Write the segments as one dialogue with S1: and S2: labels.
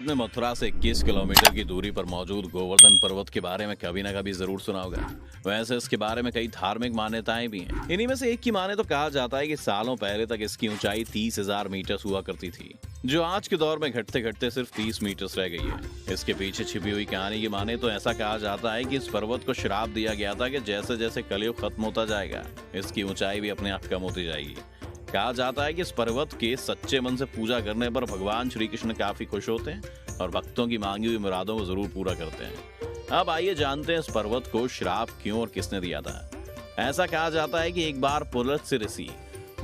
S1: आपने मथुरा से 21 किलोमीटर की दूरी पर मौजूद गोवर्धन पर्वत के बारे में कभी ना कभी जरूर सुना होगा। वैसे इसके बारे में कई धार्मिक मान्यताएं भी हैं। इन्हीं में से एक की माने तो कहा जाता है कि सालों पहले तक इसकी ऊंचाई 30,000 मीटर हुआ करती थी, जो आज के दौर में घटते घटते सिर्फ 30 मीटर रह गई है। इसके पीछे छिपी हुई कहानी की माने तो ऐसा कहा जाता है कि इस पर्वत को श्राप दिया गया था कि जैसे जैसे कलयुग खत्म होता जाएगा, इसकी ऊंचाई भी अपने आप कम होती जाएगी। कहा जाता है कि इस पर्वत के सच्चे मन से पूजा करने पर भगवान श्री कृष्ण काफी खुश होते हैं और भक्तों की मांगी हुई मुरादों को जरूर पूरा करते हैं। अब आइए जानते हैं इस पर्वत को श्राप क्यों और किसने दिया था। ऐसा कहा जाता है कि एक बार पुलत्स्य ऋषि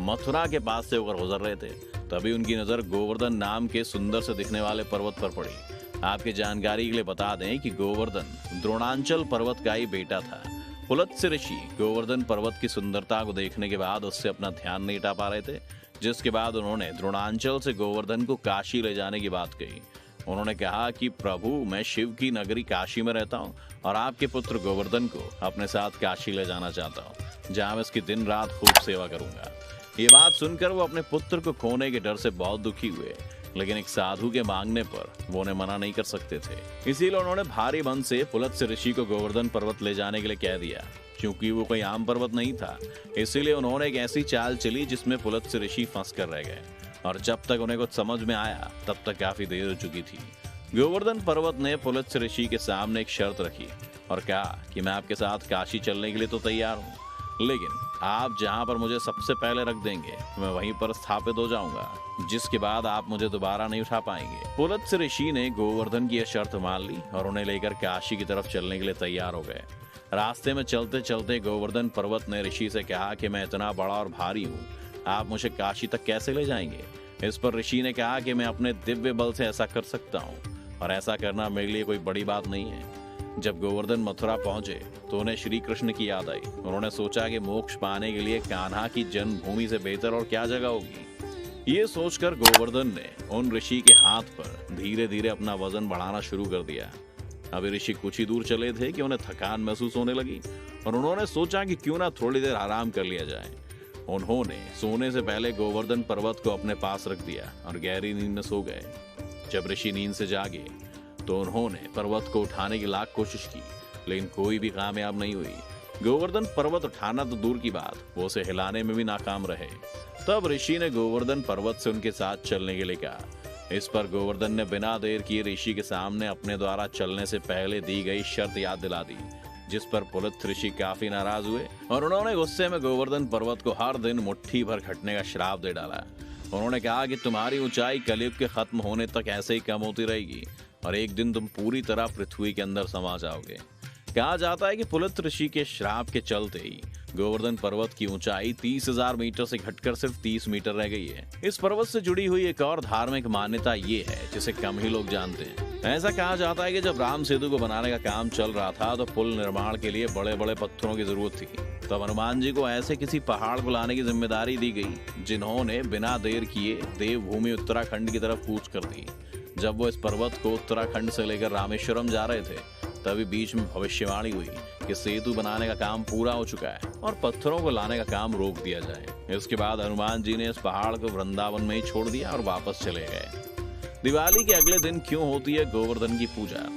S1: मथुरा के पास से होकर गुजर रहे थे, तभी उनकी नजर गोवर्धन नाम के सुंदर से दिखने वाले पर्वत पर पड़ी। आपकी जानकारी के लिए बता दें कि गोवर्धन द्रोणांचल पर्वत का ही बेटा था। पुलत्स्य ऋषि गोवर्धन पर्वत की सुंदरता को देखने के बाद उससे अपना ध्यान नहीं हटा पा रहे थे, जिसके बाद उन्होंने द्रोणांचल से गोवर्धन को काशी ले जाने की बात कही। उन्होंने कहा कि प्रभु, मैं शिव की नगरी काशी में रहता हूँ और आपके पुत्र गोवर्धन को अपने साथ काशी ले जाना चाहता हूँ, जहाँ मैं इसकी दिन रात खूब सेवा करूंगा। ये बात सुनकर वो अपने पुत्र को खोने के डर से बहुत दुखी हुए, लेकिन एक साधु के मांगने पर वो उन्हें मना नहीं कर सकते थे। इसीलिए उन्होंने भारी मन से पुलत्स्य ऋषि को गोवर्धन पर्वत ले जाने के लिए कह दिया। क्योंकि वो कोई आम पर्वत नहीं था, इसीलिए उन्होंने एक ऐसी चाल चली जिसमें पुलत्स्य ऋषि फंस कर रह गए, और जब तक उन्हें कुछ समझ में आया तब तक काफी देर हो चुकी थी। गोवर्धन पर्वत ने पुलत्स्य ऋषि के सामने एक शर्त रखी और कहा कि मैं आपके साथ काशी चलने के लिए तो तैयार हूँ, लेकिन आप जहाँ पर मुझे सबसे पहले रख देंगे मैं वहीं पर स्थापित हो जाऊंगा, जिसके बाद आप मुझे दोबारा नहीं उठा पाएंगे। पुलत्स्य ऋषि ने गोवर्धन की यह शर्त मान ली और उन्हें लेकर काशी की तरफ चलने के लिए तैयार हो गए। रास्ते में चलते चलते गोवर्धन पर्वत ने ऋषि से कहा कि मैं इतना बड़ा और भारी हूँ, आप मुझे काशी तक कैसे ले जाएंगे। इस पर ऋषि ने कहा कि मैं अपने दिव्य बल से ऐसा कर सकता हूँ, और ऐसा करना मेरे लिए कोई बड़ी बात नहीं है। जब गोवर्धन मथुरा पहुंचे तो उन्हें श्री कृष्ण की याद आई। उन्होंने सोचा कि मोक्ष पाने के लिए कान्हा की जन्मभूमि से बेहतर और क्या जगह होगी। ये सोचकर गोवर्धन ने उन ऋषि के हाथ पर धीरे धीरे अपना वजन बढ़ाना शुरू कर दिया। अभी ऋषि कुछ ही दूर चले थे कि उन्हें थकान महसूस होने लगी और उन्होंने सोचा कि क्यों ना थोड़ी देर आराम कर लिया जाए। उन्होंने सोने से पहले गोवर्धन पर्वत को अपने पास रख दिया और गहरी नींद में सो गए। जब ऋषि नींद से जागे तो उन्होंने पर्वत को उठाने की लाख कोशिश की, लेकिन कोई भी कामयाब नहीं हुई। गोवर्धन पर्वत उठाना तो दूर की बात, वो उसे हिलाने में भी नाकाम रहे। तब ऋषि ने गोवर्धन पर्वत से उनके साथ चलने के लिए कहा। इस पर गोवर्धन ने बिना देर किए ऋषि के सामने अपने द्वारा चलने से पहले दी गई शर्त याद दिला दी, जिस पर पुलत्स्य ऋषि काफी नाराज हुए और उन्होंने गुस्से में गोवर्धन पर्वत को हर दिन मुट्ठी भर घटने का श्राप दे डाला। उन्होंने कहा कि तुम्हारी ऊंचाई कलयुग के खत्म होने तक ऐसे ही कम होती रहेगी और एक दिन तुम पूरी तरह पृथ्वी के अंदर समा जाओगे। कहा जाता है कि पुलत्स्य ऋषि के श्राप के चलते ही गोवर्धन पर्वत की ऊंचाई 30,000 मीटर से घटकर सिर्फ 30 मीटर रह गई है। इस पर्वत से जुड़ी हुई एक और धार्मिक मान्यता ये है जिसे कम ही लोग जानते हैं। ऐसा कहा जाता है कि जब राम सेतु को बनाने का काम चल रहा था तो पुल निर्माण के लिए बड़े बड़े पत्थरों की जरूरत थी। तब हनुमान जी को ऐसे किसी पहाड़ को लाने की जिम्मेदारी दी गई, जिन्होंने बिना देर किए देवभूमि उत्तराखंड की तरफ कूच कर दी। जब वो इस पर्वत को उत्तराखंड से लेकर रामेश्वरम जा रहे थे, तभी बीच में भविष्यवाणी हुई कि सेतु बनाने का काम पूरा हो चुका है और पत्थरों को लाने का काम रोक दिया जाए। इसके बाद हनुमान जी ने इस पहाड़ को वृंदावन में ही छोड़ दिया और वापस चले गए। दिवाली के अगले दिन क्यों होती है गोवर्धन की पूजा?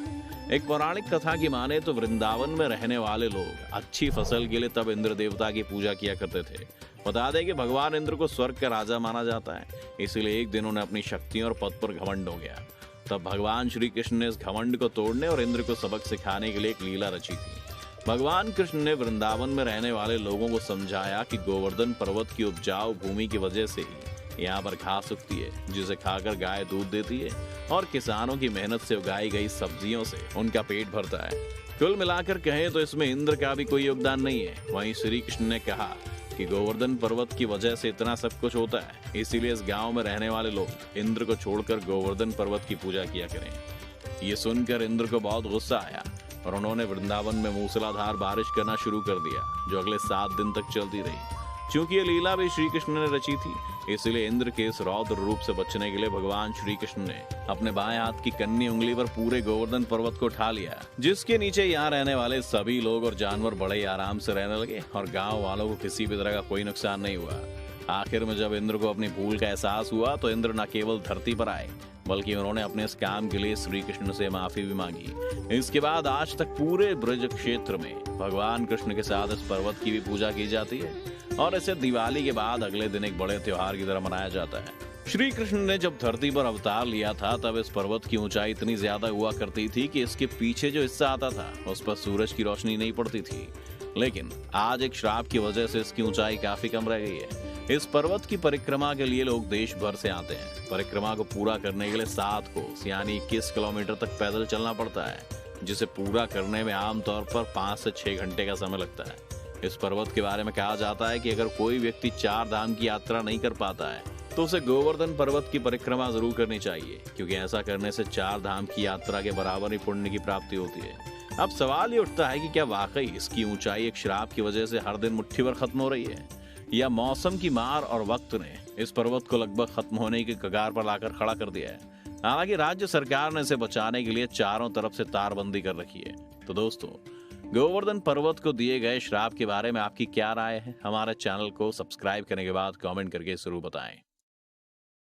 S1: एक पौराणिक कथा की माने तो वृंदावन में रहने वाले लोग अच्छी फसल के लिए तब इंद्र देवता की पूजा किया करते थे। बता दें कि भगवान इंद्र को स्वर्ग का राजा माना जाता है, इसलिए एक दिन उन्हें अपनी शक्तियों और पद पर घमंड हो गया। तब भगवान श्री कृष्ण ने इस घमंड को तोड़ने और इंद्र को सबक सिखाने के लिए एक लीला रची थी। भगवान कृष्ण ने वृंदावन में रहने वाले लोगों को समझाया कि गोवर्धन पर्वत की उपजाऊ भूमि की वजह से ही यहाँ पर घास उगती है, जिसे खाकर गाय दूध देती है और किसानों की मेहनत से उगाई गई सब्जियों से उनका पेट भरता है। कुल मिलाकर कहें तो इसमें इंद्र का भी कोई योगदान नहीं है। वहीं श्री कृष्ण ने कहा कि गोवर्धन पर्वत की वजह से इतना सब कुछ होता है, इसीलिए इस गांव में रहने वाले लोग इंद्र को छोड़कर गोवर्धन पर्वत की पूजा किया करें। ये सुनकर इंद्र को बहुत गुस्सा आया और उन्होंने वृंदावन में मूसलाधार बारिश करना शुरू कर दिया, जो अगले 7 दिन तक चलती रही। क्योंकि ये लीला भी श्री कृष्ण ने रची थी, इसलिए इंद्र के इस रौद्र रूप से बचने के लिए भगवान श्री कृष्ण ने अपने बाएं हाथ की कन्नी उंगली पर पूरे गोवर्धन पर्वत को उठा लिया, जिसके नीचे यहाँ रहने वाले सभी लोग और जानवर बड़े ही आराम से रहने लगे और गांव वालों को किसी भी तरह का कोई नुकसान नहीं हुआ। आखिर में जब इंद्र को अपनी भूल का एहसास हुआ तो इंद्र न केवल धरती पर आए बल्कि उन्होंने अपने इस काम के लिए श्री कृष्ण से माफी भी मांगी। इसके बाद आज तक पूरे ब्रज क्षेत्र में भगवान कृष्ण के साथ इस पर्वत की भी पूजा की जाती है और इसे दिवाली के बाद अगले दिन एक बड़े त्योहार की तरह मनाया जाता है। श्री कृष्ण ने जब धरती पर अवतार लिया था तब इस पर्वत की ऊंचाई इतनी ज्यादा हुआ करती थी कि इसके पीछे जो हिस्सा आता था उस पर सूरज की रोशनी नहीं पड़ती थी, लेकिन आज एक श्राप की वजह से इसकी ऊंचाई काफी कम रह गई है। इस पर्वत की परिक्रमा के लिए लोग देश भर से आते हैं। परिक्रमा को पूरा करने के लिए 7 कोस यानी 21 किलोमीटर तक पैदल चलना पड़ता है, जिसे पूरा करने में आमतौर पर 5 से 6 घंटे का समय लगता है। इस पर्वत के बारे में कहा जाता है कि अगर कोई व्यक्ति 4 धाम की यात्रा नहीं कर पाता है तो उसे गोवर्धन पर्वत की परिक्रमा जरूर करनी चाहिए, क्योंकि ऐसा करने से 4 धाम की यात्रा के बराबर ही पुण्य की प्राप्ति होती है। अब सवाल ये उठता है कि क्या वाकई इसकी ऊंचाई एक श्राप की वजह से हर दिन मुट्ठी भर खत्म हो रही है, या मौसम की मार और वक्त ने इस पर्वत को लगभग खत्म होने की कगार पर लाकर खड़ा कर दिया है। हालांकि राज्य सरकार ने इसे बचाने के लिए चारों तरफ से तारबंदी कर रखी है। तो दोस्तों, गोवर्धन पर्वत को दिए गए श्राप के बारे में आपकी क्या राय है? हमारे चैनल को सब्सक्राइब करने के बाद कमेंट करके जरूर बताएं।